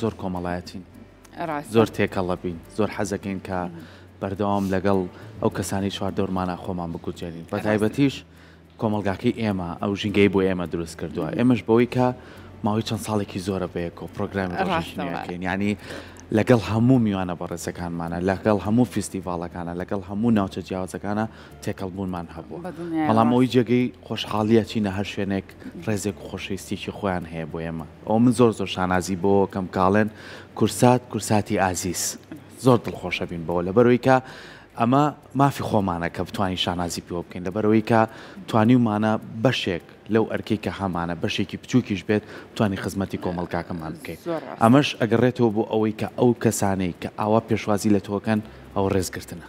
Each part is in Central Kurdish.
زۆر کۆمەڵایەتین زۆر تێکەڵە بین زۆر حەزەکەین کە بەردەوام لەگەڵ ئەو کەسانی چواردەورمانە خۆمان بگوجێنین بە تایبەتیش کۆمەلگاکەی ئێمە ئەو ژینگەی بۆ ئێمە دروست کردووە ئێمەش بەوەی کە ماوەی چەند ساڵێکی زۆرە بەیەکۆ پرۆگرامی ڕۆژێژینەکەین ینی لەگەڵ هەموو میوانە بەڕێزەکانمانە لەگەڵ هەموو فیستیڤالەکانە لەگەڵ هەموو ناوچە جیاوازەکانە تێکەڵبوونمان هەبووە بەڵام ئەوەی جێگەی خۆشحاڵیە چینە هەر شوێنێک ڕێزێک و خۆشەویستیی خۆیان هەیە بۆ ئێمە ئەو من زۆر شانازی بۆ کەم کاڵێن کورساتی ئازیز زۆر دڵخۆشە بین بەوە لەبەرەوەی کە ئەمە مافی خۆمانە کە بتوانین شانازی پێوە بکەین لەبەرەوەی کە توانیمانە بەشێک لەو ئەرکەی کە هەمانە بەشێکی بچووکیش بێت توانی خزمەتی کۆمەڵگاکەمان بکەین ئەمەش ئەگەڕێتەوە بۆ ئەوەی کە ئەو کەسانەی کە ئاوا پێشوازی لە تۆکەن ئەو ڕێزگرتنە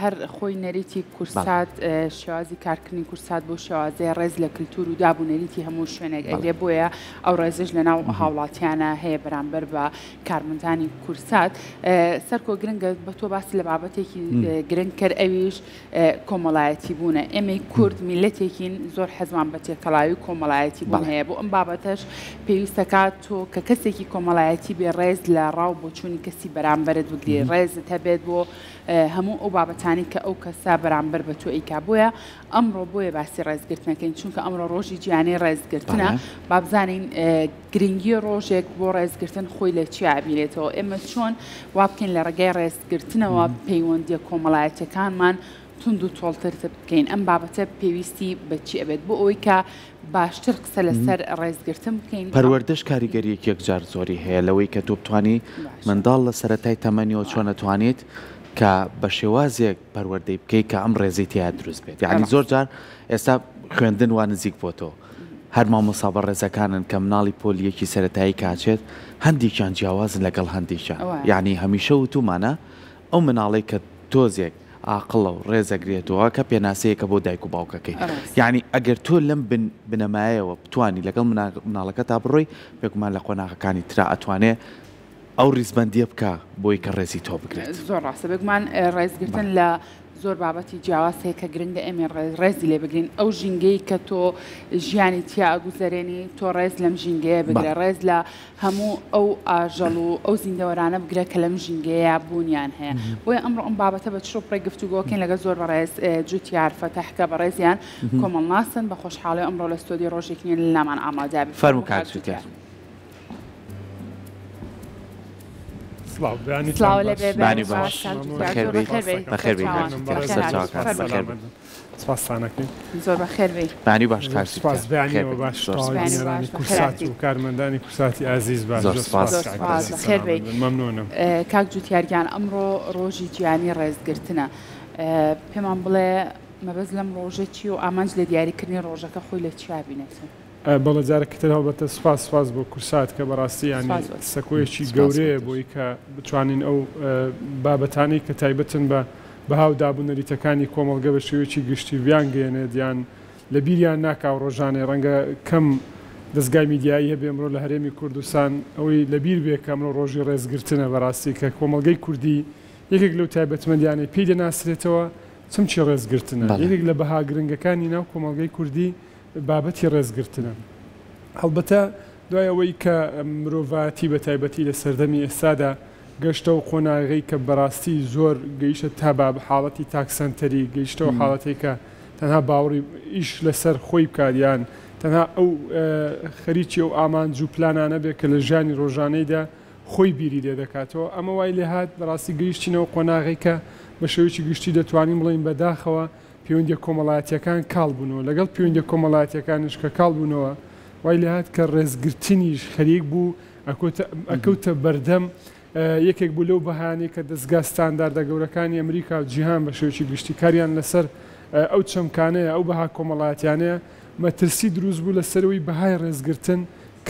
هەر خۆی نەریتی کورسات شێوازی کارکردنی کورسات بۆ شێوازەیە ڕێز لە کللتور و دابوونەریتی هەموو شوێنێک ئەگرێ بۆیە ئەو ڕێزش لە ناو هاوڵاتیانە هەیە بەرامبەر بە کارمەندانی کورسات سەرکۆ گرنگە بە تۆ باسی لە بابەتێکی گرنگ کرد ئەویش کۆمەڵایەتی بوونە ئێمەی کورد میلەتێکین زۆر حەزمان بە تێکەڵاوی کۆمەڵایەتی بوون هەیە بۆ ئەم بابەتەش پێویستەکات تۆ کە کەسێکی کۆمەڵایەتی بێ ڕێز لە ڕاو بۆ چوونی کەسی بەرامبەرت بگرێ ڕێزت هەبێت بۆ هەموو ئەو بابەتانی کە ئەو کەسا بەرامبەر بە تۆ ئیکا بۆیە ئەمڕۆ بۆیە باسی ڕێزگرتنەکەین چونکە ئەمڕۆ ڕۆژی جیهانی ڕێزگرتنە با بزانین گرنگی ڕۆژێک بۆ ڕێزگرتن خۆی لە چی عبیرێتەوە ئێمە چۆن وا بکەین لە ڕێگەی ڕێزگرتنەوە پەیوەندیە کۆمەڵایەتەکانمان تونند و تۆڵترتە بکەین ئەم بابەتە پێویستی بەچی ئەبێت بۆ ئەوەی کە باشتر قسە لەسەر ڕێزگرتن بکەین پەروەردەش کاریگەریەک یەکجار زۆری هەیە لەوەی کە تۆ بتوانی منداڵ لە سەرەتای تەمەنیەوە چۆن نەتوانیت کە بە شێوازێک پەروەردەی بکەیت کە ئەم ڕێزی تیا دروست بێت یعنی زۆر جار ئێستا خوێندن وان نزیک بۆ تۆ هەر مامۆستا بە ڕێزەکانن کە مناڵی پۆلیەکی سەرەتایی کاچێت هەندێکیان جیاوازن لەگەڵ هەندێکیان یعنی هەمیشە وتومانە ئەو مناڵی کە تۆزێک عاقڵە و ڕێزەگرێتەوە کە پێناسەیەکە بۆ دایک و باوکەکەی یعنی ئەگەر تۆ لەم بنەمایەوە بتوانی لەگەڵ مناڵەکە تا بڕۆی پێکمان لە قۆناغەکانی ترا ئەتوانێت ئەو ڕیزبەندیە بکە بۆی کە ڕێزی تۆ بگرێت زۆر ڕاستە بگومان ڕێزگرتن لە زۆر بابەتی جیاوازەیە کە گرنگە ئێمە ڕێزی لێ بگرین ئەو ژینگەی کە تۆ ژیانی تیا ئەگوزارێنی تۆ ڕێز لەم ژینگەیە بگرە ڕێز لە هەموو ئەو ئاژەڵ و ئەو زیندەوەرانە بگرە کە لەم ژینگەیە بوونیان هەیە بۆیە ئەمڕۆ ئەم بابەتە بە چۆپڕێک گفتوگۆکەین لەگە زۆر بەڕێز جوتی عارفەتەحکە بە ڕێزیان کۆمەڵ ناسن بە خۆشحاڵی ئەمڕۆ لە ستۆدیۆ ڕۆژێکی لە لامان ئامادەبی فەرموو کاکسوتیار سلااو لە بێبانی باش سپاسانەکەین زۆر بەخێربێ بانی باش کارسیپاسبیانیەوە باش کورسات و کارمەندانی کورساتی ئازیز باش خێربێ مەمنونم کاک جوتیارگیان ئەمڕۆ ڕۆژی جیهانی ڕێزگرتنە پێمان بڵێ مەبەست لەم ڕۆژێکی و ئامانج لە دیاریکردنی ڕۆژەکە خۆی لە چیا بینێتن بەڵە جارەکەتر هەڵبەتە سپاس بۆ کورسات کە بەڕاستی ینی سەکۆیەکی گەورەیە بۆی کە بتوانین ئەو بابەتانی کە تایبەتن بە بەهاو دابوونەریتەکانی کۆمەڵگە بە شێوەیەکی گشتی ویان گەێنێت یان لە بیریان ناکاو ڕۆژانێ ڕەنگە کەم دەستگای میدیایی هەبێ ئەمڕۆ لە هەرێمی کوردستان ئەوەی لەبیر بێ کە ئەمڕۆ ڕۆژی ڕێزگرتنە بەڕاستی کە کۆمەڵگەی کوردی یەکێک لەو تایبەتمەندیانەی پێی دەناسرێتەوە چەمچی ڕێزگرتنە یەکێک لە بەها گرنگەکانی ناو کۆمەڵگەی کوردی بابەتی ڕێزگرتنە هەڵبەتە دوای ئەوەی کە مرۆڤاتی بە تایبەتی لە سەردەمی ئێستادا گەشتە و قۆناغی کە بەڕاستی زۆر گەیشتە تا حاڵەتی تاکسەنتەری گەیشتە و حاڵەتی کە تەنها باوەڕی ئیش لەسەر خۆی بکاریان تەنها ئەو خەریکی ئەو ئامانج و پلانانە بێت کە لە ژیانی ڕۆژانەیدا خۆی بیری لێ دەکاتەوە ئەمە وای لێ هات بەڕاستی گەیشتینەوە قۆناغی کە بە شێوەیەکی گشتی دەتوانین بڵین بەداخەوە پەیوەندی کۆمەڵایەتیەکان کاڵبوونەوە لەگەڵ پەیوەندی کۆمەڵایەتیەکانش کە کاڵبوونەوە وای لێ هات کە ڕێزگرتنیش خەریک بوو ئەکەوتە بەردەم یەکێک بوو لەو بەهانەی کە دەستگا ستانداردە گەورەکانی ئەمریکا و جیهان بە شێوەیەکی گشتی کاریان لەسەر ئەو چەمکانەیە ئەو بەها کۆمەڵایەتیانەیە مەترسی دروست بوو لەسەرەوەی بەهای ڕێزگرتن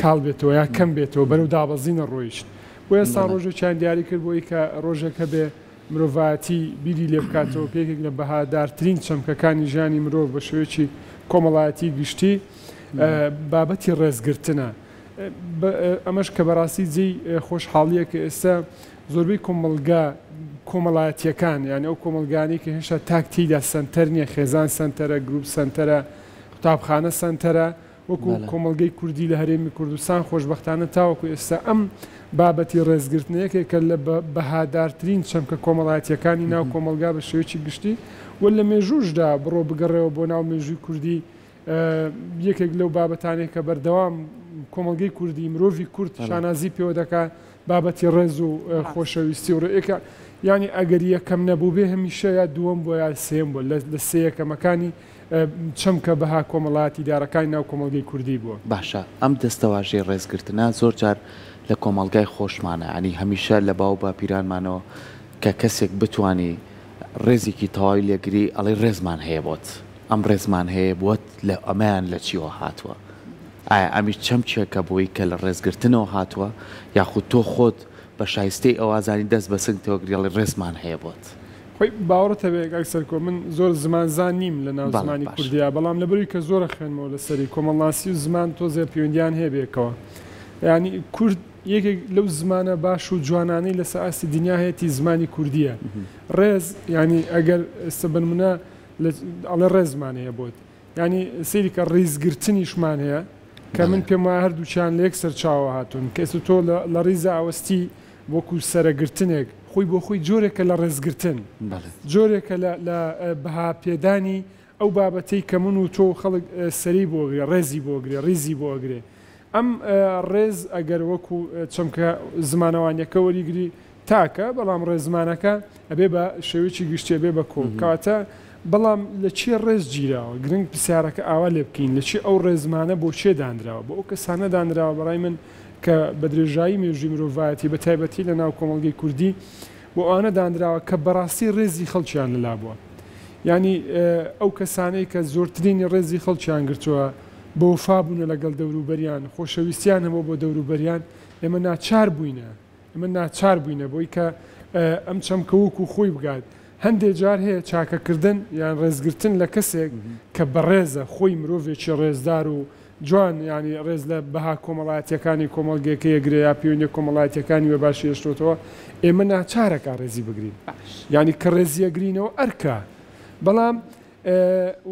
کاڵ بێتەوە یا کەم بێتەوە بەرەو دابەزینە ڕۆیشت بۆ ئێستا ڕۆژێکیان دیاری کرد بۆی کە ڕۆژێکە بێ مرۆڤایەتی بیری لێ بکاتەوە پێکێک لە بەهادارترین چەمکەکانی ژیانی مرۆڤ بە شێوەیەکی کۆمەڵایەتی گشتی بابەتی ڕێزگرتنە ئەمەش کە بەڕاستی جێی خۆشحاڵیە کە ئێستا زۆربەی کۆمەڵایەتیەکان یعنی ئەو کۆمەلگانی کە هێشتا تاکتیدا سنتەر نییە خێزان سنتەرە گروپ سنتەرە قوتابخانە سنتەرە وەکو کۆمەڵگەی کوردی لە هەرێمی کوردستان خۆشبەختانە تاوەکو ئێستا ئەم بابەتی ڕێزگرتنەیەکێک کە لە بەهادارترین چەمکە کۆمەڵایەتیەکانی ناو کۆمەلگا بە شێوەیەکی گشتی و لە مێژوشدا بڕۆ بگەڕێەوە بۆ ناو مێژووی کوردی یەکێک لەو بابەتانێک کە بەردەوام کۆمەلگەی کوردی مرۆڤی کورد شانازی پێوە دەکات بابەتی ڕێز و خۆشەویستی و ڕێکە ینی ئەگەر یەکەم نەبوو بێ هەمیشە یا دووەم بۆ یا سێم بۆ لە سەیەکەمەکانی چەمکە بەها کۆمەڵایەتی دارەکانی ناو کۆمەلگەی کوردی بووە. باشە ئەم دەستەواژەی ڕێزگرتنە زۆر جار لە کۆمەلگای خۆشمانە ینی هەمیشە لە باو با پیرانمانەوە کە کەسێک بتانی ڕێزێکی تەواوی لێگری ئەڵێ ڕێزمان هەیە بۆت ئەم ڕێزمان هەیە بووت لە ئەمەیان لە چیوە هاتووە ئایا ئەمی چەم چێکە بۆی کە لە ڕێزگرتنەوە هاتووە یاخود تۆ خۆت بە شایستەی ئەوازانی دەست بە سنگ تۆگریڵی ڕێزمان هەیە بۆت خۆی باوەڕتە بێ ئەکسەرکۆ من زۆر زمانزان نیم لە ناو زمانی کوردیا بەڵام لەبەروی کە زۆرە خوێنمەوە لەسەری کۆمەڵناسی و زمان تۆزێ پەیوەندیان هەیە بێکەوە ینی کورد یەکێک لەو زمانە باش و جوانانەی لەسەر ئاستی دنیا هەیەی زمانی کوردیە ڕێز ینی ئەگەر ئێستا بنمونە ئەڵێ ڕێزمان هەیە بۆت ینی سەیری کە ڕێزگرتنیشمان هەیە کە من پێم وایە هەردووچیان لە یەک سەرچاوە هاتوون کە ئێستا تۆ لە ڕیزە ئاوەستی وەکو سەرەگرتنێک خۆی بۆ خۆی جۆرێکە لە ڕێزگرتن جۆرێکە لە بەها پێدانی ئەو بابەتەی کە من و تۆ خەڵک سەری بۆگرێ ڕێزی بۆگرێ ڕیزی بۆگرێ ئەم ڕێز ئەگەر وەکو چەمکە زمانەوانیەکە وەریگری تاکە بەڵام ڕێزمانەکە ئەبێ بە شێوەیەکی گشتێ بێ بە کۆ کاتە بەڵام لە چی ڕێز گیراوە گرنگ پرسیارەکە ئاوا لێ بکەین لە چی ئەو ڕێزمانە بۆ چێ دانراوە بۆ ئەو کەسانە دانراوە بەڕای من کە بە درێژایی مێژووی مرۆڤایەتی بە تایبەتی لە ناو کۆمەلگەی کوردی بۆ ئەوانە دانراوە کە بەڕاستی ڕێزی خەڵکیان لەلا بووە ینی ئەو کەسانەی کە زۆرترینی ڕێزی خەڵکیان گرتووە بۆ وفا بوونە لەگەڵ دەوروبەریان خۆشەویستیان هەموو بۆ دەوروبەریان ئێمە ناچار بووینە ئەمە ناچار بووینە بۆی کە ئەم چەمکەوەکو خۆی بگات هەندێک جار هەیە چاکەکردن یان ڕێزگرتن لە کەسێک کە بەڕێزە خۆی مرۆڤێکی ڕێزدار و جوان ینی ڕێز لە بەها کۆمەڵایەتیەکانی کۆمەڵگەیەکە یەگرێ یا پەیوەندی کۆمەڵایەتیەکانی وێ باشی هێشتۆتەوە ئێمە ناچارەکە ڕێزی بگرین ینی کە ڕێزیەگرینەوە ئەرکە بەڵام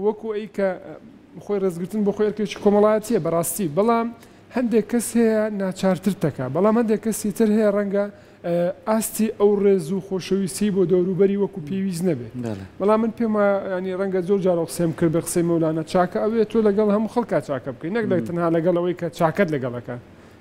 وەکو ئەی کە خۆی ڕێزگرتن بۆ خۆی ئەرکێکی کۆمەڵایەتیە بەڕاستی بەڵام هەندێک کەس هەیە ناچارتر تەکە بەڵام هەندێک کەسی تر هەیە ڕەنگە ئاستی ئەو ڕێز و خۆشەویستی بۆ دەوروبەری وەکو پێویست نەبێت بەڵام من پێم ینی ڕەنگە زۆر جار قسەم کرد بە قسەی مەولانە چاکە ئەوێت تۆ لەگەڵ هەموو خەڵکا چاکە بکەین نەک لە تەنها لەگەڵ ئەوەی کە چاکت لەگەڵەکە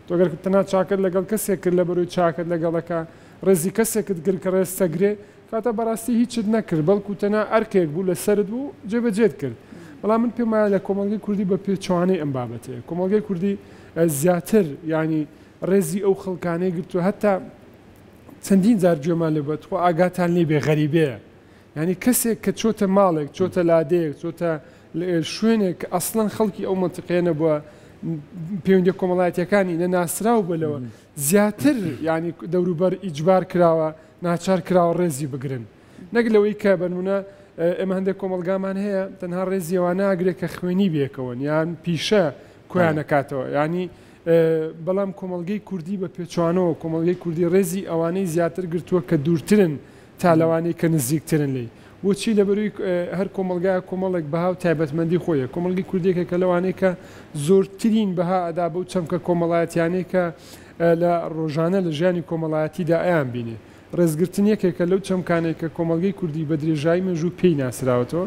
تۆگەر تەنها چاکت لەگەڵ کەسێک کرد لە بەرۆی چاکت لەگەڵەکە ڕێزی کەسێکت گر کە ڕێز سەگرێ کاتە بەڕاستی هیچت نەکرد بەڵکو تەنها ئەرکێک بوو لە سەرت بوو جێبەجێت کرد بەڵام من پێم وایە لە کۆمەلگەی کوردی بە پێچوانەی ئەم بابەتەیە کۆمەلگەی کوردی زیاتر ینی ڕێزی ئەو خەڵکانەی گرتووە هەتا چەندین جار گوێمان لێ بێت خۆ ئاگاتان لێ بێ غەریبەیە ینی کەسێک کە چۆتە ماڵێک چۆتە لادەیەک چۆتە شوێنێک ئەسڵەن خەڵکی ئەو منتیقەیە نەبووە پەیوەندی کۆمەڵایەتیەکانی نەناسراو بلەوە زیاتر ینی دەوروبەر ئیجبار کراوە ناچار کراوە ڕێزی بگرن نەک لەوەی کە بنمونە ئێمە هەندێک کۆمەلگامان هەیە تەنها ڕێزیەوە ناگرێت کە خوێنی بێکەوەن یان پیشە کۆیان نکاتەوە ینی بەڵام کۆمەلگەی کوردی بە پێچوانەوە کۆمەلگەی کوردی ڕێزی ئەوانەی زیاتر گرتووە کە دوورترن تا لەوانەی کە نزیکترن لی بۆچی لەبەروی هەر کۆمەلگای کۆمەڵێک بەها و تایبەتمەندی خۆیە کۆمەلگی کوردێکە کە لەوانەیە کە زۆرترین بەها ئەدا بەو چەمکە کۆمەڵایەتیانەی کە لە ڕۆژانە لە ژیانی کۆمەڵایەتیدا ئەیان بینێ ڕێزگرتن یەکێکە لەو چەمکانێک کە کۆمەلگەی کوردی بە درێژایی مێژوو پێی ناسراوەتەوە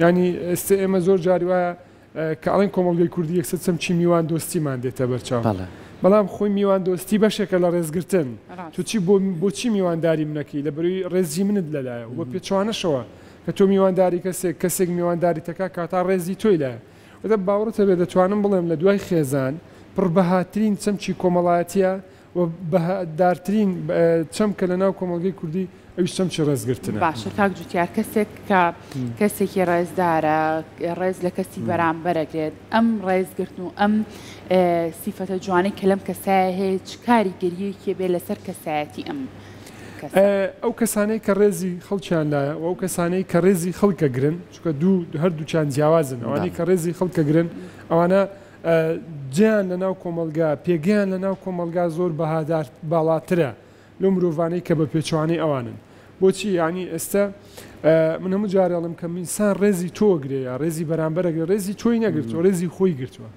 ینی ئێستا ئێمە زۆر جاری وایە کە ئەڵێن کۆمەلگەی کوردی یەکسەر چەمچی میوان دۆستیمان دێتە بەرچاو بەڵام خۆی میوان دۆستی بەشێکە لە ڕێزگرتن توچی بۆچی میوانداری منەکەی لە بەروی ڕێزی منت لەلایە بۆ پێچوانەشەوە کە تۆ میوانداری کەسێک میوانداری تەکا کاتا ڕێزی تۆی لایە وەدە باوەڕتە بێ دەتوانم بڵێم لە دوای خێزان پڕبەهاترین چەمچی کۆمەڵایەتیە و بەهادارترین چەمکە لە ناو کۆمەلگەی کوردی ئەویش چەمچی ڕێزگرتنە باشە کاک جوتیار کەسێک کە کەسێکی ڕێزدارە ڕێز لە کەسی بەرامبەرەگرێت ئەم ڕێزگرتن و ئەم سیفەتە جوانەی کە لەم کەسایە هەیە چ کاریگەریەکی بێ لەسەر کەسایەتی ئەم ئەو کەسانەی کە ڕێزی خەڵکیان لایە و ئەو کەسانەی کە ڕێزی خەڵکە گرن چکە هەردووچیان جیاوازن ئەوانەی کە ڕێزی خەڵکە گرن ئەوانە جیان لە ناو کۆمەلگا پێگەیان لە ناو کۆمەلگا زۆر بەهادار باڵاترە لەو مرۆڤانەی کە بە پێچوانەی ئەوانن بۆچی ینی ئێستا من هەموو جارێڵم کە ئینسان ڕێزی تۆ گرێ یا ڕێزی بەرامبەرەگرێ ڕێزی تۆی نەگرتووە ڕێزی خۆی گرتووە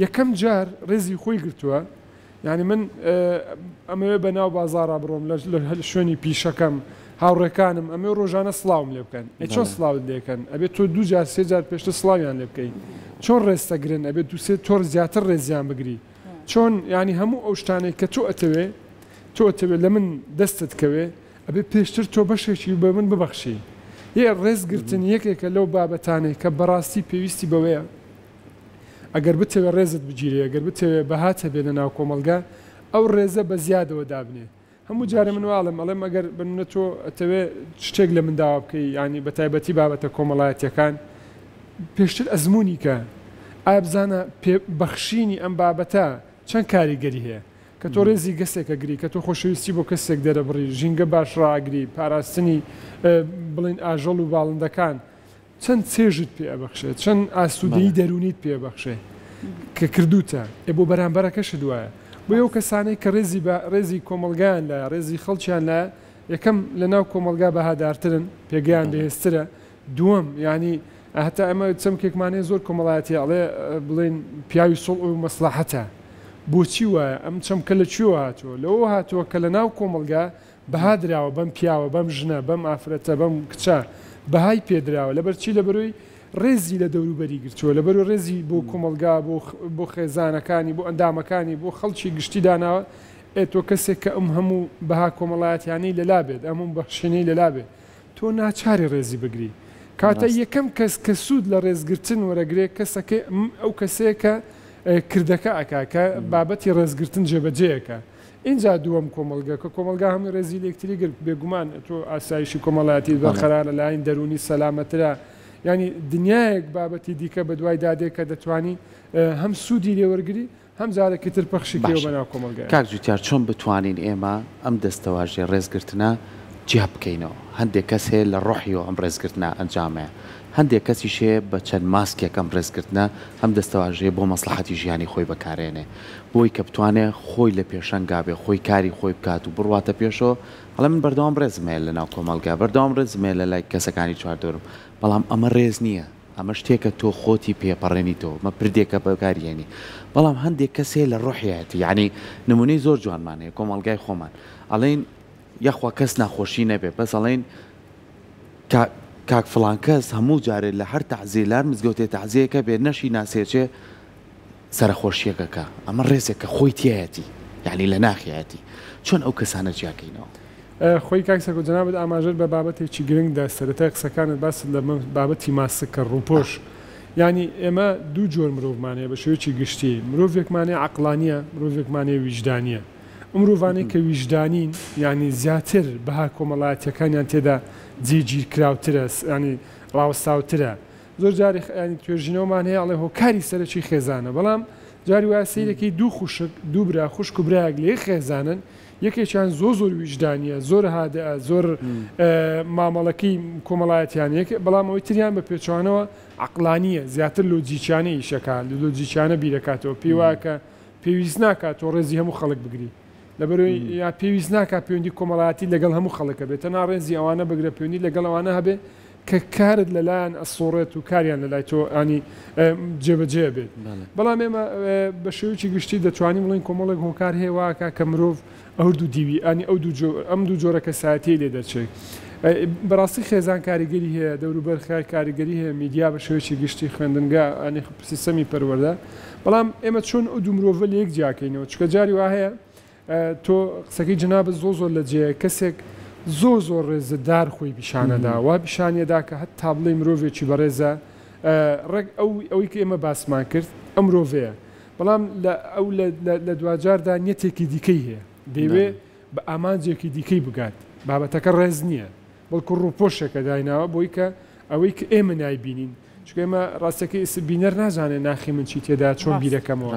یەکەم جار ڕێزی خۆی گرتووە یعنی من ئەمەوێ بەناو بازارا بڕۆم لە شوێنی پیشەکەم هاوڕێکانم ئەمێ ڕۆژانە سڵاوم لێ بکەن چۆن سڵاوت لێکەن ئەبێت تۆ دوو جار سێ جار پێشتە سڵاویان لێ بکەین چۆن ڕێستەگرن ئەبێت دو سێ تۆر زیاتر ڕێزیان بگری چۆن ینی هەموو ئەو شتانێک کە تۆ ئەتەوێ لە من دەستت کەوێ ئەبێ پێشتر تۆ بەشێکی بە من ببەخشی یە ڕێزگرتن یەکێکە لەو بابەتانەی کە بەڕاستی پێویستی بەوەیە ئەگەر بتەوێ ڕێزت بگیرێ ئەگەر بتەوێ بەهاتە بێ لە ناو کۆمەلگا ئەو ڕێزە بە زیادەوە دابنێ هەموو جارە من واڵم ئەڵێم ئەگەر بنە تۆ ئەتەوێ شتێک لە منداوا بکەی ینی بە تایبەتی بابەتە کۆمەڵایەتیەکان پێشتر ئەزمموی کە ئایا بزانە بەخشینی ئەم بابەتە چەند کاریگەری هەیە کە تۆ ڕێزی گەسێکە گری کە تۆ خۆشەویستی بۆ کەسێک دەرەبڕی ژینگە باش ڕاگری پاراستنی بڵین ئاژەڵ و باڵندەکان چەند چێژت پێ ئەبەخشێت چەند ئاسوودەیی دەرونیت پێبەخشێ کە کردوتە بۆ بەرامبەرەکەش دوایە بۆ ئەو کەسانەی کە ڕێزی کۆمەلگایان لە ڕێزی خەڵکیان لە یەکەم لە ناو کۆمەلگا بەهادارترن پێگەیان بەهێزترە دووەم ینی هەتا ئەمە چەمکێکمانەیە زۆر کۆمەڵایەتی ئەڵێ بڵێن پیاوی سوڵ و مەسلحەتە بۆچی وایە ئەم چەمکە لە کوێوە هاتووە لەوە هاتووە کە لە ناو کۆمەلگا بەهادراوە بەم پیاوە بەم ژنە بەم ئافرەتە بەم کچە بەهای پێدراوە لەبەرچی لەبەرۆی ڕێزی لە دەوروبەری گرتووە لەبەرۆ ڕێزی بۆ کۆمەلگا بۆ خێزانەکانی بۆ ئەندامەکانی بۆ خەڵکی گشتی داناوە تۆ کەسێک کە ئەم هەموو بەها کۆمەڵایەتیانەی لەلا بێت ئەموو بەخشێنەی لەلا بێت تۆ ناچاری ڕێزی بگری کاتە یەکەم کەس کە سوود لە ڕێزگرتن وەرەگرێ کەسەکەی ئەو کەسەیەکە کردەکە ئەکاکە بابەتی ڕێزگرتن جێبەجێیەکە اینجا دووەم کۆمەلگا کە کۆمەلگا هەمووی ڕێزی لەکتری گرت بێگومان تۆ ئاسایشی کۆمەڵایەتی بەخەرا لە لایەن دەرونی سەلامەترا ینی دنیایەک بابەتی دیکە بە دوای دادێک کە دەتوانی هەم سوودی لێوەرگری هەم جارێکی تر پەخشیکەوە بەناو کۆمەلگا کاک جوتیار چۆن بتوانین ئێمە ئەم دەستەواژێ ڕێزگرتنە جیا بکەینەوە هەندێک کەس هەیە لە ڕۆحیەوە ئەم ڕێزگرتنە ئەنجامەیە هەندێک کەسیشێ بە چەند ماسکێک ئەم ڕێزگرتنە ئەم دەستەواژێ بۆ مەسلحەتی ژیانی خۆی بەکارێنێ بۆی کە بتوانێت خۆی لە پێشەنگابێ خۆی کاری خۆی بکات و بڕواتە پێشەوە هەڵە من بەردەوام ڕێزمێ لە ناو کۆمەلگا بەردەوام ڕێزمێ لە لای کەسەکانی چواردۆرم بەڵام ئەمە ڕێز نییە ئەمە شتێکە تۆ خۆتی پێپەڕێنیتەوە مە پردێکە بەکارێنی بەڵام هەندێک کەسێ لە ڕۆحیەتی یعنی نمونەی زۆر جوانمانەیە کۆمەلگای خۆمان ئەڵێن یەخوا کەس ناخۆشی نەبێ بەس ئەڵێن کاک فڵان کەس هەموو جارێت لە هەر تەعزیێلار مزگەوتێ تەعزیەکە بێ نەشی ناسێچێ سەرخۆشیەکەکە ئەمە ڕێزێکە خۆی تایەتی یعنی لە ناخیەتی چۆن ئەو کەسانە جیاکەینەوە خۆی کاکسەک و جەنابەت ئاماژەر بە بابەتێکی گرنگدا سەرەتای قسەکانت باس لە بابەتی ماسکە ڕووپۆش ینی ئێمە دوو جۆر مرۆڤمانەیە بە شێوەیەکی گشتی مرۆڤێکمانەیە عەقڵانیە مرۆڤێکمانەیە ویجدانیە مرۆڤانەی کە ویجدانین ینی زیاتر بەها کۆمەڵایەتیەکانیان تێدا جێگیر کراوترە ینی ڕاوەستاوترە زۆر جاری ینی توێژینەوەمان هەیە ئەڵێ هۆکاری سەرەکی خێزانە بەڵام جاری وایە سەیرەکەی دوو خوشک دوو برا خوشک و برایەک لێ خێزانن یەکێکیان زۆر ویجدانیە زۆر هادە زۆر مامەڵەکەی کۆمەڵایەتیان یەک بەڵام ئەوەی تریان بە پێچوانەوە عەقڵانیە زیاتر لۆجیکیانە ئیشەکە لۆجیکیانە بیرەکاتەوە پێی وایە پێویست ناکات تۆ ڕێزی هەموو خەڵک بگری لەبەرەوەی یا پێویست ناکات پەیوەندی کۆمەڵایەتی لەگەڵ هەموو خەڵکە بێت تەنها ڕێزی ئەوانە بگرە پەیوەندی لەگەڵ ئەوانە هەبێ کە کارت لەلایەن ئەسۆڕێت و کاریان لەلای تۆ ئانی جێبەجێ بێت بەڵام ئێمە بە شێوەیەکی گشتی دەتوانین بڵین کۆمەڵێک هۆکار هەیە واکە کە مرۆڤ ئەو دوو دیوی ئەنی ئەم دوو جۆرە کەسایەتی لێ دەچێت بەڕاستی خێزان کاریگەری هەیە دەوروبەر کاریگەری هەیە میدیا بە شێوەیەکی گشتی خوێندنگا ئەنی سیستەمی پەروەردە بەڵام ئێمە چۆن ئەو دوو مرۆڤ لە یەک جیاکەینەوە چکە جاری وا هەیە تۆ قسەکەی جنابەت زۆر لە جێ کەسێک زۆر ڕێزەدار خۆی پیشانەدا وا پیشانیەدا کە هەت تابڵی مرۆڤێکی بەڕێزە ڕێک ئەوەی کە ئێمە باسمان کرد ئەم مرۆڤەیە بەڵام ئەو لە دوجاردا نیەتێکی دیکەی هەیە دەیوێ بە ئامانجێکی دیکەی بگات بابەتەکە ڕێز نییە بەڵکو ڕووپۆشێکە دایناوە بۆی کە ئەوەی کە ئێمە نایبینین چکە ئێمە ڕاستەکەی بینەر نازانێت ناخی من چی تێدا چۆن بیرەکەمەوە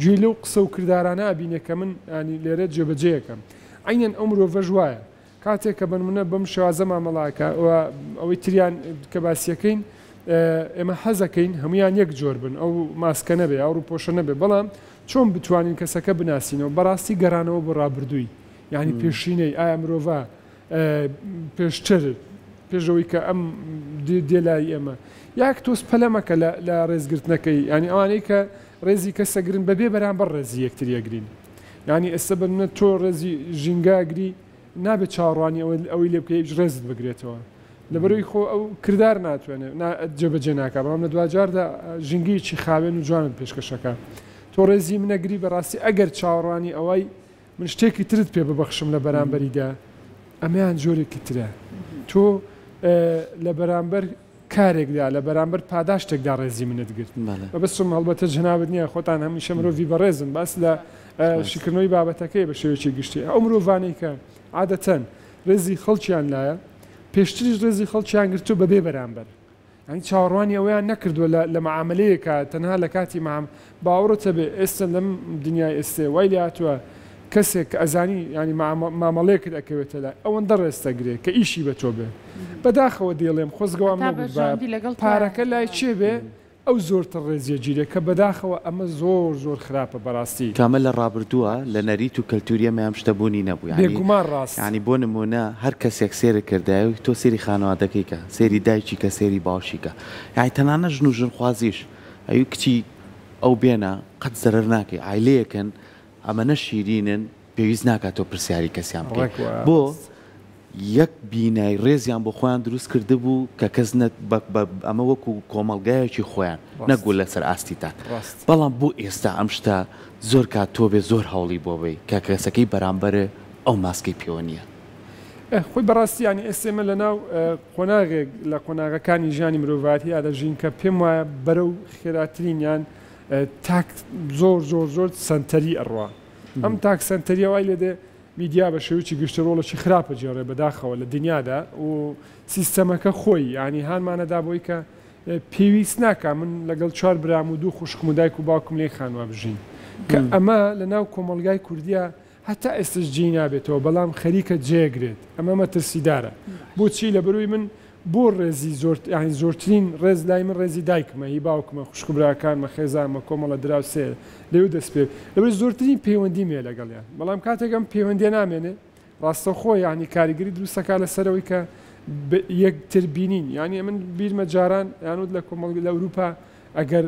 گوێ لەو قسە و کردارانە ئەبینەکە من ینی لێرە جێبەجێیەکەم عینەن ئەو مرۆڤە ژوایە کاتێک کە بنمونە بەم شێوازە مامەڵاکە ئەوەی تریان کە باسیەکەین ئێمە حەزەکەین هەمویان یەک جۆر بن ئەو ماسکە نەبێ ئەو ڕووپۆشە نەبێ بەڵام چۆن بتوانین کەسەکە بناسینەوە بەڕاستی گەرانەوە بۆ ڕابردووی یعنی پێشینەی ئایا مرۆڤ پێشتر پێشەوەی کە ئەم دێلای ئێمە یاک تۆس پەلەمەکە لە ڕێزگرتنەکەی ینی ئەوانەی کە ڕێزی کەسەگرن بەبێ بەرامبەر ڕێزی یەکتریەگرین یعنی ئێستا بنە تۆ ڕێزی ژینگاگری نابێت چاڕوانی ئەوەی لێ بکە ڕێزت بگرێتەوە لەبەرەوەی خۆ ئەو کردار ناتوانێت جێبەجێ ناکە بەڵام لە دوجاردا ژینگەیەکی خاوێن و جوانت پێشکەشەکە تۆ ڕێزی منەگری بەڕاستی ئەگەر چاڕوانی ئەوەی من شتێکی ترت پێ ببەخشم لە بەرامبەریدا ئەمەیان جۆرێکی ترە تۆ لە بەرامبەر کارێکدا لە بەرامبەر پاداشتێکدا ڕێزی منت گرت بەبستم هەڵبەتە جنابەت نییە خۆتان هەمیشە مرۆڤی بەڕێزن باس لە شکردنەوەی بابەتەکەی بە شێوەیەکی گشتی ئەو مرۆڤانەی کە عادەتەن ڕێزی خەڵکیان لایە پێشتریش ڕێزی خەڵکیان گرتو بەبێ بەرامبەر ئەنی چاڕوانی ئەویان نەکردووە لە معاملەیەکە تەنها لە کاتی باوەڕۆتە بێ ئێستا لەم دنیای ئێستێ وای لێ هاتووە کەسێک کە ئەزانی ینی مامەڵەیەکت ئەکەوێتە لای ئەوەندە ڕێستەگرێت کە ئیشی بە تۆ بێ بەداخەوە دێڵێم خۆزگەوام نەبوو پارەکە لای چێ بێ ئەو زۆرتە ڕێزیە گیرێ کە بەداخەوە ئەمە زۆر خراپە بەڕاستی کامە لە ڕابردووە لە نەریت و کەلتوریە مەیان شتەبوونی نەبوو بێگومان ڕاست ینی بۆ نمونە هەر کەسێک سێرە کردایە تۆ سێری خانەوادەکەیکە سێری دایکی کە سێری باشیکە یعنی تەنانە ژن و ژنخوازیش ئەوی کچی ئەو بێنە قەت زەرەر ناکەی عیلەیەکن ئەمەنە شیرینن پێویست ناکات تۆ پرسیاری کەسیان بکەیت بۆ یەک بینای ڕێزیان بۆ خۆیان دروست کرده بوو کە کەس ئەمە وەکو کۆمەڵگایەکی خۆیان نەگوو لەسەر ئاستیتان بەڵام بۆ ئێستا ئەم شتە زۆر کات تۆ بێ زۆر هەوڵی بۆ بێ کە کەسەکەی بەرامبەرە ئەو ماسکەی پێوە نییە خۆی بەڕاستی ینی ئێسێمە لەناو قۆناغێک لە قۆناغەکانی ژیانی مرۆڤاتی یادەژین کە پێم وایە بەرەو خێراترینیان تاک زۆر سنتەری ئەڕوا ئەم تاک سنتەریە وای لێدێ میدیا بە شێوکی گشتە ڕۆڵەی خراپە جێڕێ بەداخەوە لە دنیادا و سیستەمەکە خۆی ینی هانمانەدا بۆی کە پێویست ناکە من لەگەڵ 4 برام و 2 خوشکم و دایک و باوکم لێ خانوە بژین کە ئەمە لە ناو کۆمەلگای کوردیا هەتا ئێستش جێی نابێتەوە بەڵام خەریکە جێگرێت ئەمە مەترسیدارە بۆچی لە بەروی من بۆ ڕێزی زۆرترین ڕێز لای من ڕێزی دایکمە هی باوکمە خوشکبراکانمە خێزانمە کۆمەڵە دراو سێ لەو دەست پێ لەوەی زۆرترین پەیوەندی مێ لەگەڵیان بەڵام کاتێکم پەیوەندی نامێنێ ڕاستە خۆ ینی کاریگەری دروستەکە لەسەرەوەی کە یەکتر بینین ینی من بیرمە جاران یانود لە کۆمەڵگە لە ئەوروپا ئەگەر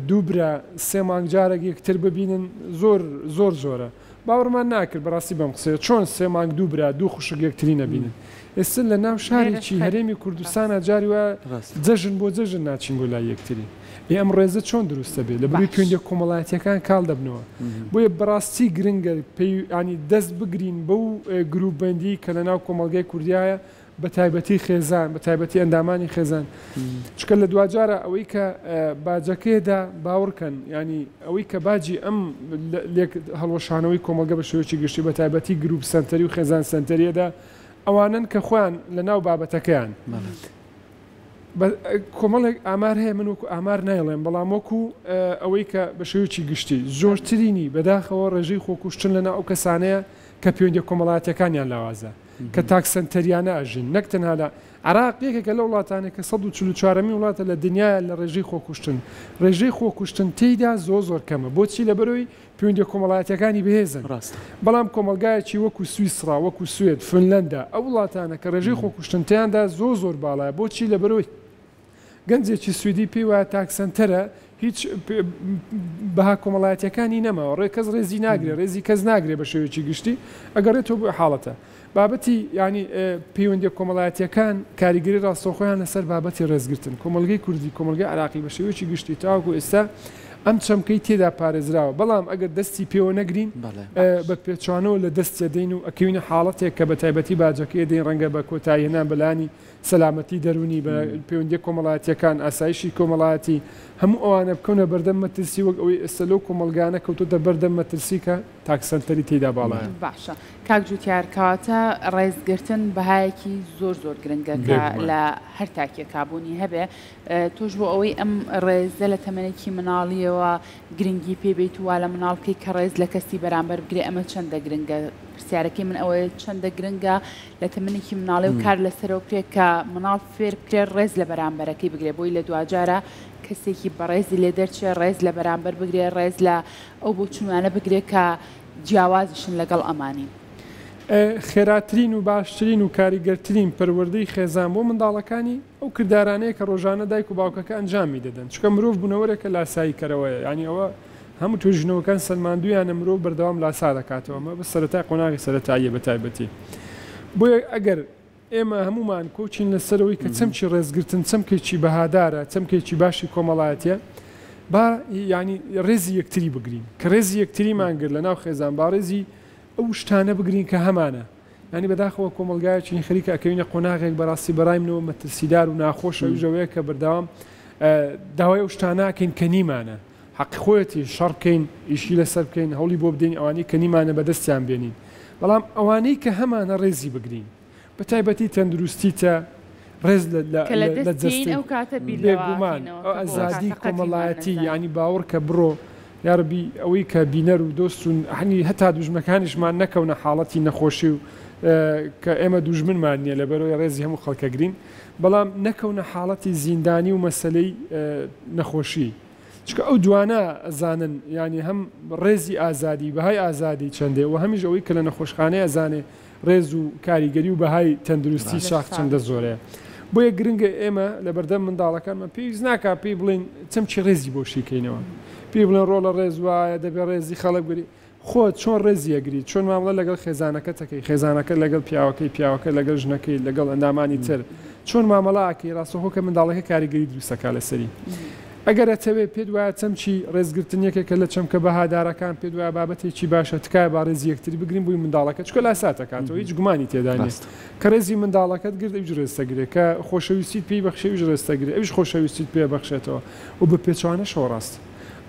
دوو برا 3 مانگ جارێک یەکتر ببینن زۆرە باوەڕمان ناکرد بەڕاستی بەم قسەیە چۆن 3 مانگ دوو برا 2 خوشک یەکتری نەبینن ئێستا لە ناو شارێکی هەرێمی کوردستانە جاری وە جەژن بۆ جەژن ناچین بۆ لای یەکتری ئەم ڕێزە چۆن دروستە بێت لە بەروی پەیوەندی کۆمەڵایەتیەکان کاڵ دەبنەوە بۆیە بەڕاستی گرنگە ینی دەست بگرین بەو گروپبەندی کە لە ناو کۆمەڵگای کوردیایە بە تایبەتی خێزان بە تایبەتی ئەندامانی خێزان چکە لە دوجارە ئەوەی کە باجەکەیدا باوەڕکەن ینی ئەوەی کە باجی ئەم هەڵوەشانەوەی کۆمەلگە بە شێوەیەکی گشتی بە تایبەتی گروپ سنتەری و خێزان سنتەریەدا ئەوانن کە خۆیان لە ناو بابەتەکەیان کۆمەڵێک ئامار هەیە من وەکو ئامار نایڵێم بەڵام وەکو ئەوەی کە بە شێوەیەکی گشتی زۆرترینی بەداخەوە ڕێژەی خۆکوشتن لە ناو ئەو کەسانەیە کە پەیوەندی کۆمەڵایەتەکانیان لاوازە کە تاکسەنتەریانە ئەژین نەک تەنها لە عراق یەکێکە لە وڵاتانێک کە 144 وڵاتە لە دنیاە لە ڕێژەی خۆکوشتن ڕێژەی خۆکوشتن تێیدا زۆر کەمە بۆچی لە بەرەوەی پەیوەندی کۆمەڵایەتەکانی بەهێزن بەڵام کۆمەلگایەکی وەکو سویسرا وەکو سوێد فنلەندا ئەو وڵاتانە کە ڕێژەی خۆکوشتن تیاندا زۆر باڵایە بۆچی لە بەرەوەی گەنجێکی سوێدی پێی وایە تاکسەنتەرە هیچ بەها کۆمەڵایەتەکانی نەماوە ڕێکەس ڕێزی ناگرێت ڕێزی کەس ناگرێت بە شێوەیەکی گشتی ئەگەڕێتەوە بۆ حاڵەتە بابەتی ینی پەیوەندی کۆمەڵایەتیەکان کاریگەری ڕاستەوخۆیان لەسەر بابەتی ڕێزگرتن کۆمەلگەی کوردی کۆمەلگای عراقی بە شێوەیەکی گشتی تاوەکو ئێستا ئەم چەمکەی تێدا پارێزراوە بەڵام ئەگەر دەستی پێوە نەگرین بە پێچوانەوە لە دەستێ دەین و ئەکەوینە حاڵەتێک کە بە تایبەتی باجەکەی دەین ڕەنگە بە کۆتاییهێنان بەلانی سەلامەتی دەرونی بە پەیوەندی کۆمەڵایەتیەکان ئاسایشی کۆمەڵایەتی هەموو ئەوانە بکەونە بەردەم مەترسی وەک ئەوەی ئێستا لەو کۆمەلگانە کەوتۆتە بەردەم مەترسی کە تاکسەنتەری تێدا باڵایە باشە کاک جوتیار کەواتە ڕێزگرتن بەهایەکی زۆر گرنگە کە لە هەر تاکێ کابوونی هەبێ تۆش بۆ ئەوەی ئەم ڕێزە لە تەمەنێکی مناڵیەوە گرنگی پێبێت و وا لە مناڵکەی کە ڕێز لە کەسی بەرامبەر بگرێ ئەمە چەندە گرنگە پرسیارەکەی من ئەوەیە چەندە گرنگە لە تەمەنێکی مناڵی و کار لەسەرەوە کرێت کە مناڵ فێر بکرێت ڕێز لە بەرامبەرەکەی بگرێ بۆی لە دوجارە کەسێکی بەڕێزی لێ دەرچێ ڕێز لە بەرامبەر بگرێ ڕێز لە ئەو بۆ چونوانە بگرێت کە جیاوازشن لەگەڵ ئەمانی خێراترین و باشترین و کاریگەرترین پەروەردەی خێزان بۆ منداڵەکانی ئەو کردارانەیە کە ڕۆژانە دایک و باوکەکە ئەنجامی دەدەن چکە مرۆڤ بوونەوەرێکە لاسایی کەرەوەیە ینی ئەوە هەموو توێژنەوەکان سەلماندویانە مرۆڤ بەردەوام لاسا دەکاتەوە ئەمە بە سەرەتای قۆناغی سەرەتاییە بە تایبەتی بۆیە ئەگەر ئێمە هەمومان کۆچین لەسەرەوەی کە چەمکی ڕێزگرتن چەمکێکی بەهادارە چەمکێکی باشی کۆمەڵایەتە با ینی ڕێزی یەکتری بگرین کە ڕێزی یەکتریمان گرت لە ناو خێزان با ڕێزی ئەو شتانە بگرین کە هەمانە ینی بەداخەوە کۆمەلگایەکی خەریکە ئەکەوینە قۆناغێک بەڕاستی بەڕایمنەوە مەترسیدار و ناخۆشە ژەوەیە کە بەردەوام داوای ئەو شتاناکەین کە نیمانە حەق خۆیەتی شەڕ بکەین ئیشی لەسەر بکەین هەوڵی بۆ بدەین ئەوانەی کە نیمانە بەدەستیان بێنین بەڵام ئەوانەی کە هەمانە ڕێزی بگرین بە تایبەتی تەندروستیتە ڕێز لە جەستی بێگومان ئازادی کۆمەڵایەتی ینی باوەڕ کە بڕۆ یاربی ئەوەی کە بینەر و دۆست و هەنی هەتا دوژمەکانیشمان نەکەونە حاڵەتی نەخۆشی و کە ئێمە دوژمنمان نییە لە بەرەوەی ڕێزی هەموو خەڵکەگرین بەڵام نەکەونە حاڵەتی زیندانی و مەسلەی نەخۆشی چکە ئەو دوانە ئەزانن ینی هەم ڕێزی ئازادی بەهای ئازادی چەندێ و هەمیش ئەوەی کە لە نەخۆشخانەی ئەزانێ ڕێز و کاریگەری و بەهای تەندروستی شاخ چەندە زۆرەیە بۆیە گرنگە ئێمە لە بەردەم منداڵەکانمە پێویست ناکا پێی بڵین چەمکی ڕێزی بۆ شیکەینەوە پێی بڵێن ڕۆڵە ڕێز وایە دەبێت ڕێزی خەڵک بگری خۆت چۆن ڕێزی ئەگریت چۆن مامڵە لەگەڵ خێزانەکە تەکەی خێزانەکە لەگەڵ پیاوەکە لەگەڵ ژنەکەی لەگەڵ ئەندامانی تر چۆن مامەڵاکەی ڕاستەخۆ کە منداڵەکە کاریگەری دروستەکە لەسەری ئەگەر ئەتەوێت پێت وایە چەمکی ڕێزگرتنیەکێکە لە چەمکە بەهادارەکان پێت وایە بابەتێکی باشە تکای با ڕێزی یەکتری بگرین بووی منداڵەکە چکە لاساتەکاتەوە هیچ گومانی تێدا نیست کە ڕێزی منداڵەکەت گرت ئەویش ڕێستەگرێت کە خۆشەویستیت پێی بەخشەویش ڕێستەگرێت ئەویش خۆشەویستیت پێ بەخشێتەوە و بە پێچوانە شۆڕاست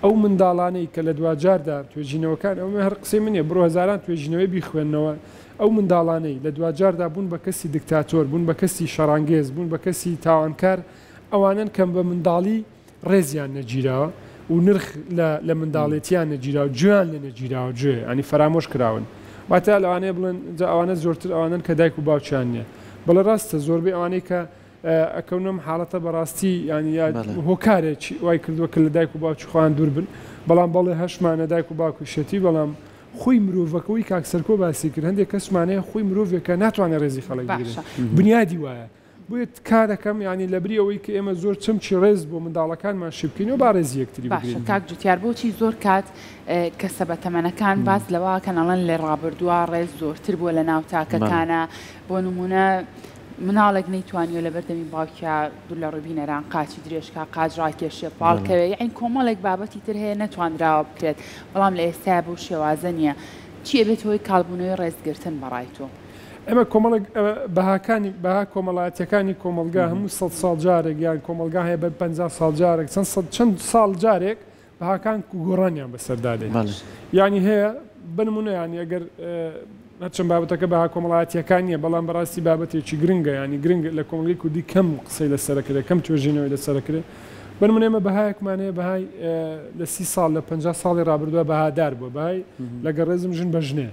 ئەو منداڵانەی کە لە دوجاردا توێژینەوەکان ئەومە هەر قسەی منێ بڕۆ هەزاران توێژینەوەی بیخوێنەوە ئەو منداڵانەی لە دوجاردا بوون بە کەسی دکتاتۆر بوون بە کەسی شەڕانگێز بوون بە کەسی تاوانکار ئەوانن کەم بە منداڵی ڕێزیان نەگیراوە و نرخ لە منداڵێتیان نەگیراوە گوێیان لە نەگیراوە گوێ ئەنی فەرامۆش کراون واتە لەوانەیە بڵێن ئەوانە زۆرتر ئەوانن کە دایک و باوچیان نییە بەڵێ ڕاستە زۆربەی ئەوانەی کە ئەکەونم حاڵەتە بەڕاستی ینی هۆکارێکی وای کردووە کە لە دایک و باوکی خۆیان دوور بن بەڵام بەڵێ هەشمانە دایک و باوکیشەتی بەڵام خۆی مرۆڤەکەوەی کاکسەرکۆ باسی کرد هەندێک کەسمانەیە خۆی مرۆڤێکە ناتوانێت ڕێزی خەڵک بگرێت بنیادی وایە بۆیە کار دەکەم ینی لەبری ئەوەی کە ئێمە زۆر چەمکی ڕێز بۆ منداڵەکانمان شبکەینەوە با ڕێزی یەکتری بگرین کاک جوتیار بۆچی زۆر کات کە سەبەتەمەنەکان باز لەوەکەن ئەڵەن لێ ڕابردووە ڕێز زۆرتر بووە لە ناو تاکەکانە بۆ نمونە مناڵێک نەیتوانیوە لە بەردەمی باوکیا دوو لە ڕووبینەران قاچی درێژکا قاج ڕاکێشێ پاڵکەوێ یعنی کۆمەڵێک بابەتی تر هەیە نەتوانراوە بکرێت بەڵام لە ئێستا بۆ شێوازە نییە چی ئەبێت هۆی کاڵبوونەوەی ڕێزگرتن بەڕای تۆ ئەمە کۆمەڵک بەهاکانی بەها کۆمەڵایەتەکانی کۆمەلگا هەموو 100 ساڵ جارێک یان کۆمەلگا هەیە بە 50 ساڵ جارێک چەند ساڵ جارێک بەهاکان گۆڕانیان بەسەردادێن ینی هەیە بنمونە ینی ئەگەر هەرچەند بابەتەکە بەها کۆمەڵایەتیەکان نیە بەڵام بەڕاستی بابەتێکی گرنگە ینی گرنگ لە کۆمەڵی کوردی کەم قسەی لەسەرەکرێ کەم توێژینەوەی لەسەرەکرێ بنمونە ئێمە بەهایەکمانەیە بەهای لە 30 ساڵ لە 50 ساڵی ڕابردووە بەهادار بووە بەهای لەگەڵ ڕێزم ژن بە ژنێ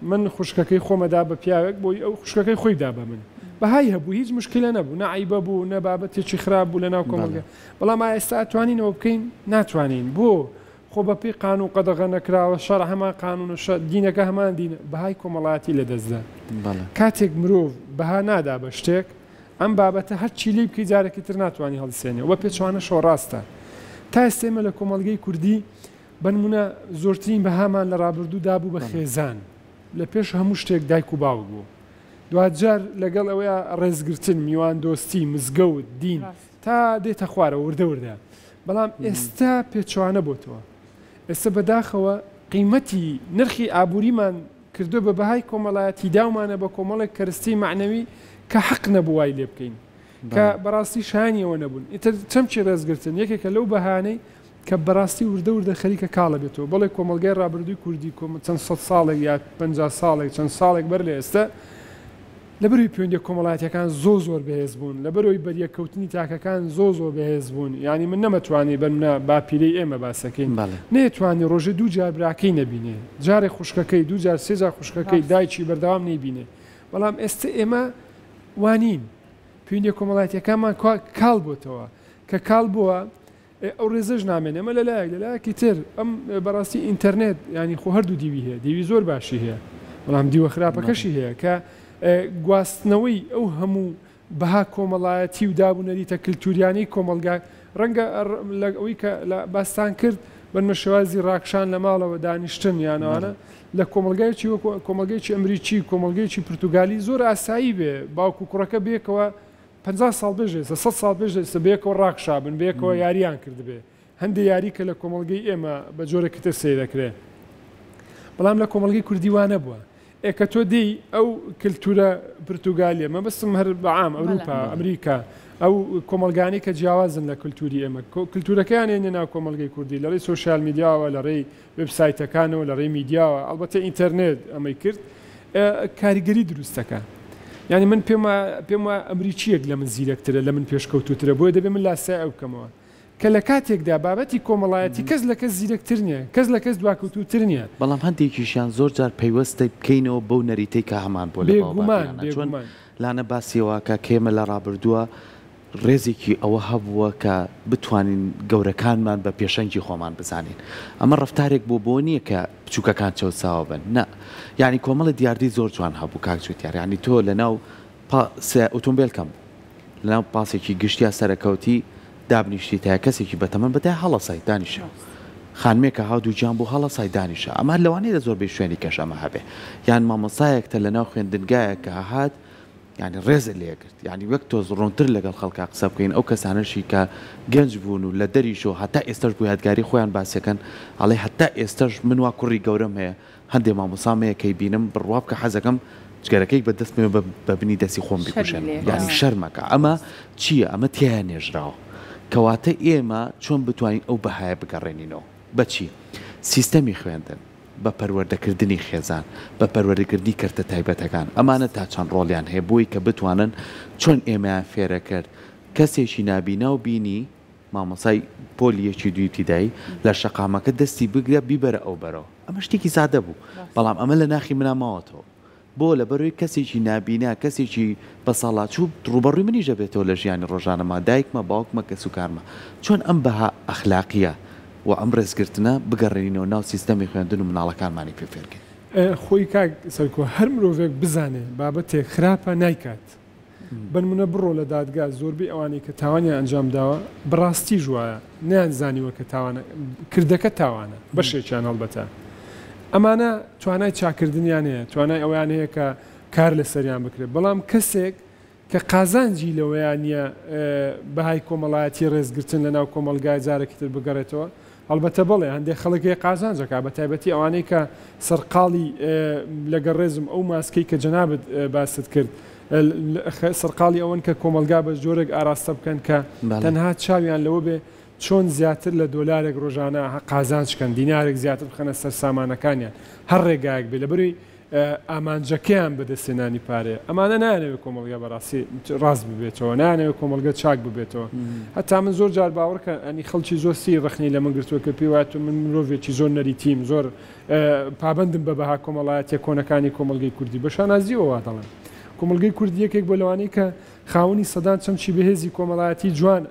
من خوشکەکەی خۆمەدا بە پیاوێک بۆی ئەو خوشکەکەی خۆیدا بە من بەهای هەبوو هیچ مشکلە نەبوو نەعیبە بوو نە بابەتێکی خراپ بوو لە ناو کۆمەلگا بەڵام ئێستا ئەتوانینەوە بکەین ناتوانین بۆ خۆ بە پێی قانون قەدەغە نەکراوە شەڕ هەمان قانون و دینەکە هەمان دینە بەهای کۆمەڵایەتی لەدەستدا کاتێک مرۆڤ بەها نادا بە شتێک ئەم بابەتە هەرچی لی بکەی جارێکی تر ناتوانانی هەڵسێنێ وە پێچوانە شۆڕاستە تا ئێستێمە لە کۆمەلگەی کوردی بنمونە زۆرترین بەهامان لە ڕابردوو دابوو بە خێزان لە پێش هەموو شتێک دایک و باوک بوو دوجار لەگەڵ ئەوەیە ڕێزگرتن میوان دۆستی مزگەوت دین تا دێتە خوارە وردە وردە بەڵام ئێستا پێچوانە بۆتەوە ئێستا بەداخەوە قیمەتی نرخی ئابووریمان کردو بە بەهای کۆمەڵایەتی داومانە بە کۆمەڵێک کەرستی معنەوی کە حەق نەبوو وای لێ بکەین کە بەڕاستی شانیەوە نەبوون ئیتر چەمکی ڕێزگرتن یەکێکە لەو بەهانەی کە بەڕاستی وردە وردە خەریکە کاڵە بێتەوە بەڵێ کۆمەلگای ڕابردووی کوردی چەند 100 ساڵێک یا 50 ساڵێک چەند ساڵێک بەر لە ئێستا لەبەروی پەیوەندی کۆمەڵایەتیەکان زۆر بەهێز بوون لەبەرەوەی بەریەکەوتنی تاکەکان زۆر بەهێز بوون ینی من نەمەتوانی بەمنە باپیرەی ئێمە باسەکەین نەیەتوانی ڕۆژێ دوو جار براکەی نەبینێ جارێک خوشکەکەی دوو جار سێ جار خوشکەکەی دایکی بەردەوام نەیبینێ بەڵام ئێستا ئێمە وانین پەیوەندی کۆمەڵایەتیەکانمان کاڵ بۆتەوە کە کاڵ بووە ئەو ڕێزەش نامێن ئەمە لەلایەکی تر ئەم بەڕاستی ئینتەرنێت ینی خۆ هەردوو دیوی هەیە دیوی زۆر باشی هەیە بەڵام دیوە خراپەکەشی هەیە کە گواستنەوەی ئەو هەموو بەها کۆمەڵایەتی و دابوونەریتە کللتوریانی کۆمەلگا ڕەنگە لە ئەوەی کە لە باستان کرد بنمە شێوازی ڕاکشان لە ماڵەوە دانیشتن یانەوانە لە کۆمەلگایکی کۆمەلگەیکی ئەمریکی کۆمەلگەیکی پرتوگالی زۆر ئاسایی بێ باوکو کوڕەکە بێکەوە 50 ساڵ بێژێ 100 ساڵ بێژێ بێکەوە ڕاکشابن بێکەوە یاریان کرد بێ هەندێک یاری کە لە کۆمەلگەی ئێمە بە جۆرەی کتە سێ دەکرێت بەڵام لە کۆمەلگەی کوردیوانە بووە ئێکە تۆ دێی ئەو کللتورە پرتوگالیە مە بەستم هەر بەعام ئەوروپا ئەمریکا ئەو کۆمەلگانی کە جیاوازن لە کللتوری ئێمە کللتورەکەیان ێنە ناو کۆمەلگەی کوردی لە ڕێی سوۆسیال میدیاوە لە ڕێی وبسایتەکانەوە لە ڕێی میدیاوە ئەلبەتە ئینتەرنێت ئەمەی کرد کاریگەری دروستەکە یعنی من پێم وە ئەمریکیەک لە من زیرەکترە لە من پێشکەوتوترە بۆیە دەبێت من لاسای ئەو بکەمەوە کە لە کاتێکدا بابەتی کۆمەڵایەتی کەس لە کەس زیرەکتر نییە کەس لە کەس دواکەوتوتر نییە بەڵام هەندێکیشیان زۆر جار پەیوەستە بکەینەوە بەو نەریتەی کە هەمان بۆ لە چۆن لانە باسیەوە کە کێمە لە ڕابردووە ڕێزێکی ئەوە هەبووە کە بتوانین گەورەکانمان بە پێشەنگی خۆمان بزانین ئەمە ڕفتارێک بۆ نییە کە بچووکەکان چەوساوە بن نە یعنی کۆمەڵە دیاردی زۆر جوان هەبوو کاکجوتیار ینی تۆ لەناو ئۆتۆمبیلکەم لەناو پاسێکی گشتیا سەرەکەوتی دابنیشتی تا کەسێکی بەتەمەن بەدای هەڵەسای دانیشە خانمێکە هاودوو جیان بۆ هەڵەسای دانیشە ئەمە لەوانەیە زۆر بێ شوێنی کەشەمە هەبێ یان مامۆسایەکتە لەناو خوێندنگایە کە هات ینی ڕێزە لێگرت ینی وەک تۆ ڕۆنتر لەگەڵ خەڵکا قسە بکەین ئەو کەسانەشی کە گەنج بوون و لە دەریشەوە هەتا ئێستش بوو یادگاری خۆیان باسیەکەن ئەڵێ هەتا ئێستش من وا کوڕی گەورەم هەیە هەندێک مامۆسامەیە کەی بینم بڕوا بکە حەزەکەم جگەرەکەی بەدەستمێ بە بنی دەستی خۆم بکوژێن یعنی شەرمەکە ئەمە چییە ئەمە تیان نێژراوە کەواتە ئێمە چۆن بتوانین ئەو بەهایە بگەڕێنینەوە بەچی سیستەمی خوێندن بە پەروەردەکردنی خێزان بە پەروەردەکردنی کەرتە تایبەتەکان ئەمانە تا چەند ڕۆڵیان هەیە بۆی کە بتوانن چۆن ئێمەیان فێرە کرد کەسێکی نابینا و بینی مامۆسای پۆلیەکی دوی ابتیدایی لە شەقامەکە دەستی بگرە بیبەرە ئەو بەرەوە ئەمە شتێکی زادە بوو بەڵام ئەمە لە ناخی منە ماوەتەوە بۆ لە بەروی کەسێکی نابینا کەسێکی بە ساڵاتچوو ڕوبەڕووی منی ژەبێتەوە لە ژیانی ڕۆژانەما دایکمە باوکمە کەس و کارمە چۆن ئەم بەها ئەخلاقیە و ئەم ڕێزگرتنە بگەڕێنینەوە ناو سیستەمی خوێندن و مناڵەکانمانی پێ فێرکەین خۆی کاک سەرکۆ هەر مرۆڤێک بزانێ بابەتێک خراپە نایکات بنمونە بڕۆ لە دادگا زۆربەی ئەوانەی کە تاوانیان ئەنجام داوە بڕاستی ژوایە نیانزانیوە کە تاوانە کردەکە تاوانە بەشێکیان هەڵبەتە ئەمانە توانای چاکردنیان هەیە توانای ئەویان هەیە کە کار لە سەریان بکرێت بەڵام کەسێک کە قازانجی لەوەیان نیە بەهای کۆمەڵایەتی ڕێزگرتن لە ناو کۆمەلگای جارێکی تر بگەڕێتەوە هەڵبەتە بڵێ هەندێک خەڵکی قازانجەکە بە تایبەتی ئەوانەی کە سەرقاڵی لەگەڕ ڕێزم ئەو ماسکەی کە جەنابەت باست کرد سەرقاڵی ئەوەن کە کۆمەلگا بە جۆرێک ئاراستە بکەن کە تەنها چاویان لەوە بێ چۆن زیاتر لە دۆلارێک ڕۆژانە قازانچکەن دینارێک زیاتر بخەنە سەر سامانەکانیان هەر ڕێگایەک بێ لە بەروی ئامانجەکەیان بەدەستێنانی پارێ ئەمانە نانەوێت کۆمەلگا بەڕاستی ڕاست ببێتەوە نانەوێت کۆمەلگە چاک ببێتەوە هەتا من زۆر جار باوەڕکە ئەنی خەڵکی زۆر سی ڕخنی لە من گرتووە کە پێی وایە من مرۆڤێکی زۆر نەریتیم زۆر پابندم بە بەها کۆمەڵایەتە کۆنەکانی کۆمەلگەی کوردی بەشانازیەوە دەڵێن کۆمەلگەی کوردی یەکێک بۆ لەوانەی کە خاوەنی سەدان چەمچی بەهێزی کۆمەڵایەتی جوان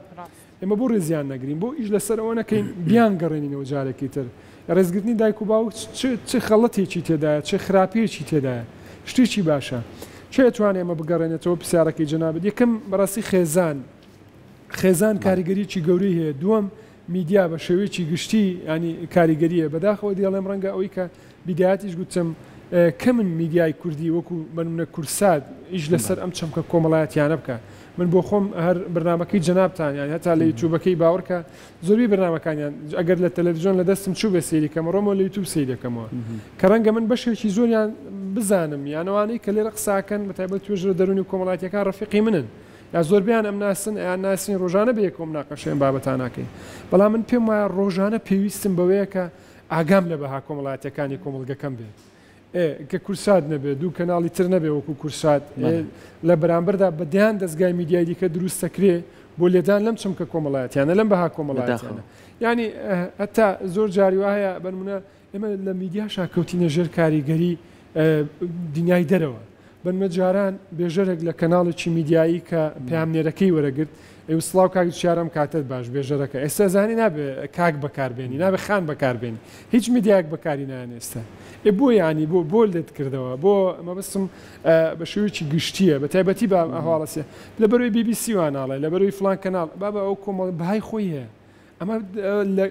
ئێمە بۆ ڕێزیان نەگرین بۆ ئیش لەسەرەوە نەکەین بیان گەڕێنینەوە جارێکی تر ڕێزگرتنی دایک و باوک چه خەڵەتێکی تێدایە چه خراپەیەکی تێدایە شتێکی باشە چێ توانێ ئەمە بگەڕێنێتەوە پرسیارەکەی جەنابەت یەکەم بەڕاستی خێزان کاریگەریی گەورەی هەیە دووەم میدیا بە شێوەیەکی گشتی ینی کاریگەریە بەداخەوە دیڵێم ڕەنگە ئەوەی کە بیدایەتیش گوتم کە من میدیای کوردی وەکو منە کورسات ئیش لەسەر ئەم چەمکە کۆمەڵایەتیانە بکە من بۆ خۆم هەر بەرنامەکەی جەنابتان یان هەتا لە یوتیوبەکەی باوەڕکە زۆربەی بەرنامەکانیان ئەگەر لە تەلەڤیزیۆن لە دەستم چوو بە سەیری کەمە ڕۆمەوە لە یوتیوب سەیری دەکەمەوە کە ڕەنگە من بەشێکی زۆریان بزانم یانەوانەی کە لێرە قساکەن بەتایبەت توێژرە دەرونی کۆمەڵایەتیەکان ڕەفیقی منن یا زۆربیان ئەم ناسن یان ناسین ڕۆژانە بە یەکۆم ناقەشێن بابەتاناکەین بەڵام من پێم وایە ڕۆژانە پێویستم بەوەیە کە ئاگام لە بەها کۆمەڵایەتەکانی کۆمەڵگەکەم بێت کە کورسات نەبێت دوو کەناڵی تر نەبێ وەکو کورسات لە بەرامبەردا بەدیان دەستگای میدیای دیکە دروستەکرێ بۆ لێدان لەم چمکە کۆمەڵایەتیانە لەم بەها کۆمەڵایەتیانە ینی هەتا زۆر جاری وایە بەنمونە ئێمە لە میدیاشا کەوتینە ژێر کاریگەری دنیای دەرەوە بنمە جاران بێژەرێک لە کەناڵێکی میدیایی کە پامنێرەکەی وەرەگرت سڵاو کاک شارم کاتت باش بێژەرەکە ئێستا زانی نابێ کاک بەکاربێنی نابێ خان بەکاربێنی هیچ میدیاک بەکاری نانێستا بۆ ینی بۆ لێت کردەوە بۆ مەبستم بە شێوەیەکی گشتیە بە تایبەتی بە هەواڵەسیە لە بەرەوەی BBC واناڵێ لە بەرەوەی فلان کەناڵ بابە ئەو کۆمەڵ بەهای خۆی هەیە ئەمە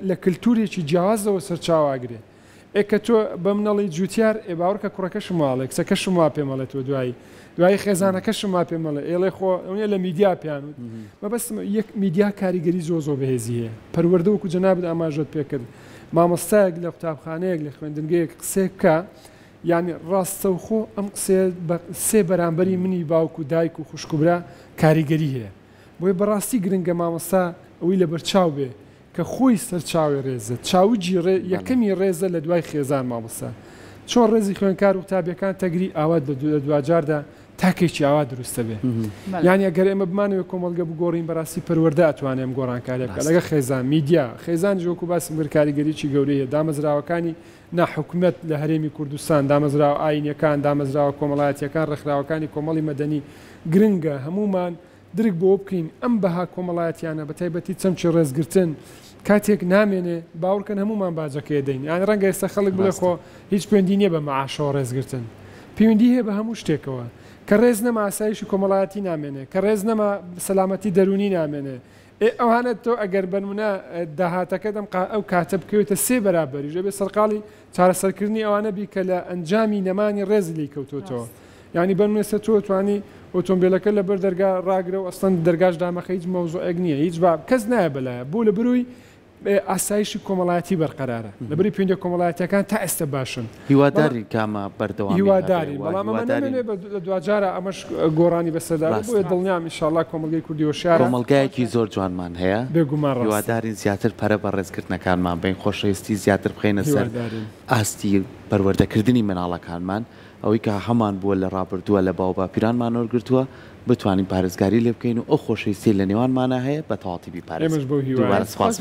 لە کللتورێکی جیاوازەوە سەرچاواگرێ کە تۆ بە منەڵی جوتیار باوەڕکە کوڕەکەشم واڵێ کچەکەشم وا پێمەڵێتەوە دوایی خێزانەکەشم وا پێمەڵێ ئێڵێ خۆ ئەوە لە میدیا پیانوت مەبەستم یەک میدیا کاریگەری زۆ بەهێزی هەیە پەروەردە وەکو جەنابەت ئاماژەت پێکرد مامۆستایەک لە قوتابخانەیەک لە خوێندنگەیەک قسێک بکە یعنی ڕاستەوخۆ ئەم سێ بەرامبەری منی باوکو دایک و خوشکوبرا کاریگەری هەیە بۆی بەڕاستی گرنگە مامۆستا ئەوەی لە بەرچاو بێ کە خۆی سەرچاوی ڕێزە چاوجی یەکەمی ڕێزە لە دوای خێزان مامۆستا چۆن ڕێزی خوێنکار و قوتابیەکان تەگری ئاوات لە دوجاردا تاکێکی ئاوا دروستە بێ یعنی ئەگەر ئێمە بمانەوە کۆمەڵگە بگۆڕین بەڕاستی پەروەردە ئەتوانێم گۆڕانکاری بکە لەگە خێزان میدیا خێزان جۆکو باسی کاریگەریی گەورەیە دامەزراوەکانی ناحکومەت لە هەرێمی کوردستان دامەزراوە ئاینیەکان دامەزراوە کۆمەڵایەتیەکان ڕێکخراوەکانی کۆمەڵی مەدەنی گرنگە هەمومان درک بۆ بکەین ئەم بەها کۆمەڵایەتیانە بە تایبەتی چەمچی ڕێزگرتن کاتێک نامێنێ باوەڕکەن هەمومان باجەکەی دەین یان ڕەنگە ئێستا خەڵک بڵێ خۆ هیچ پەیوەندی نییە بە مەعاشەوە ڕێزگرتن پەیوەندی هەیە بە هەموو شتێکەوە کە ڕێز نەما ئاسایشی کۆمەڵایەتی نامێنێ کە ڕێز نەما سەلامەتی دەرونی نامێنێ ئەوانە تۆ ئەگەر بنمونە داهاتەکە دەم ئەو کاتە بکەوێتە سێ بەرابەری ژێ بێ سەرقاڵی چارەسەرکردنی ئەوانە بی کە لە ئەنجامی نەمانی ڕێز لی کەوتۆتەوە یعنی بنمونێستا تۆ توانی ئۆتۆمبیلەکە لەبەر دەرگا ڕاگرە و ئەستەن دەرگاش دامەخە هیچ مەوزوعێک نییە هیچ کەس نایە بەلایە بوو لە بروی ئاسایشی کۆمەڵایەتی بەرقەرارە لەبەری پێنجە کۆمەڵایەتەکان تا ئێستا باشن هیواداری کامە بەردەوام هیواداری بەڵام لە دوجارە ئەمەش گۆڕانی بەسەردا بۆیە دڵنیام ئینشاءالله کۆمەلگەی کوردی و شارە کۆمەلگایەکی زۆر جوانمان هەیە بێگومان هیوادارین زیاتر پەرە بە ڕێزکردنەکانمان بین خۆشەویستی زیاتر بخەینە سەر ئاستی پەروەردەکردنی مناڵەکانمان ئەوەی کە هەمان بووە لە ڕابردووە لە باو باپیرانمان وەرگرتووە بتوانین پارێزگاری لێ بکەین و ئەو خۆشەویستی لە نێوانمانە هەیە بە تەواوی بیپارێزین. ئێمەش بۆ هیوای سپاس